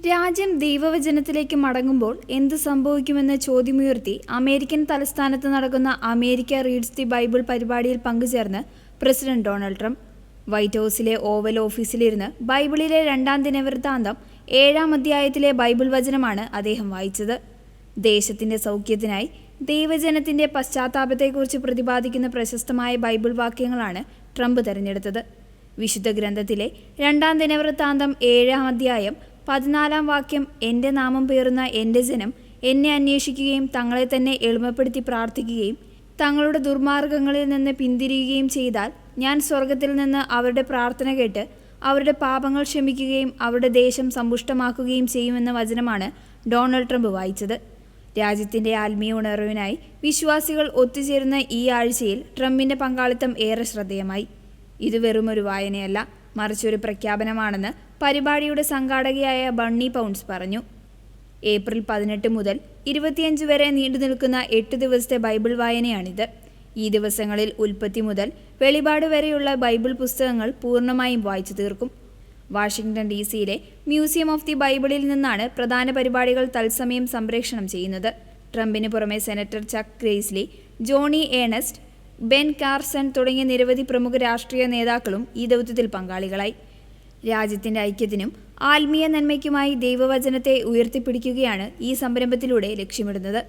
രാജ്യം ദൈവവചനത്തിലേക്ക് മടങ്ങുമ്പോൾ എന്ത് സംഭവിക്കുമെന്ന ചോദ്യമുയർത്തി അമേരിക്കൻ തലസ്ഥാനത്ത് നടക്കുന്ന അമേരിക്ക റീഡ്സ് ദി ബൈബിൾ പരിപാടിയിൽ പങ്കുചേർന്ന് പ്രസിഡന്റ് ഡൊണാൾഡ് ട്രംപ്. വൈറ്റ് ഹൗസിലെ ഓവൽ ഓഫീസിലിരുന്ന് ബൈബിളിലെ 2-ാം ദിനവൃത്താന്തം 7-ാം അധ്യായത്തിലെ ബൈബിൾ വചനമാണ് അദ്ദേഹം വായിച്ചത്. ദേശത്തിന്റെ സൗഖ്യത്തിനായി ദൈവജനത്തിന്റെ പശ്ചാത്താപത്തെക്കുറിച്ച് പ്രതിപാദിക്കുന്ന പ്രശസ്തമായ ബൈബിൾ വാക്യങ്ങളാണ് ട്രംപ് തെരഞ്ഞെടുത്തത്. വിശുദ്ധ ഗ്രന്ഥത്തിലെ 2-ാം ദിനവൃത്താന്തം 7-ാം അധ്യായം 14-ാം വാക്യം, എൻ്റെ നാമം പേറുന്ന എൻ്റെ ജനം എന്നെ അന്വേഷിക്കുകയും തങ്ങളെ തന്നെ എളിമപ്പെടുത്തി പ്രാർത്ഥിക്കുകയും തങ്ങളുടെ ദുർമാർഗങ്ങളിൽ നിന്ന് പിന്തിരിയുകയും ചെയ്താൽ ഞാൻ സ്വർഗത്തിൽ നിന്ന് അവരുടെ പ്രാർത്ഥന കേട്ട് അവരുടെ പാപങ്ങൾ ക്ഷമിക്കുകയും അവരുടെ ദേശം സമ്പുഷ്ടമാക്കുകയും ചെയ്യുമെന്ന വചനമാണ് ഡൊണാൾഡ് ട്രംപ് വായിച്ചത്. രാജ്യത്തിൻ്റെ ആത്മീയ ഉണർവിനായി വിശ്വാസികൾ ഒത്തുചേരുന്ന ഈ ആഴ്ചയിൽ ട്രംപിൻ്റെ പങ്കാളിത്തം ഏറെ ശ്രദ്ധേയമായി. ഇത് വെറുമൊരു വായനയല്ല, മറിച്ചൊരു പ്രഖ്യാപനമാണെന്ന് പരിപാടിയുടെ സംഘാടകയായ ബണ്ണി പൗണ്ട്സ് പറഞ്ഞു. ഏപ്രിൽ 18 മുതൽ 25 വരെ നീണ്ടുനിൽക്കുന്ന 8 ദിവസത്തെ ബൈബിൾ വായനയാണിത്. ഈ ദിവസങ്ങളിൽ ഉൽപ്പത്തി മുതൽ വെളിപാട് വരെയുള്ള ബൈബിൾ പുസ്തകങ്ങൾ പൂർണ്ണമായും വായിച്ചു തീർക്കും. വാഷിംഗ്ടൺ DC-യിലെ മ്യൂസിയം ഓഫ് ദി ബൈബിളിൽ നിന്നാണ് പ്രധാന പരിപാടികൾ തത്സമയം സംപ്രേഷണം ചെയ്യുന്നത്. ട്രംപിന് പുറമെ സെനറ്റർ ചക്ക് ഗ്രേസ്ലി, ജോണി ഏണസ്റ്റ്, ബെൻ കാർസൺ തുടങ്ങിയ നിരവധി പ്രമുഖ രാഷ്ട്രീയ നേതാക്കളും ഈ ദൗത്യത്തിൽ പങ്കാളികളായി. രാജ്യത്തിൻ്റെ ഐക്യത്തിനും ആത്മീയ നന്മയ്ക്കുമായി ദൈവവചനത്തെ ഉയർത്തിപ്പിടിക്കുകയാണ് ഈ സംരംഭത്തിലൂടെ ലക്ഷ്യമിടുന്നത്.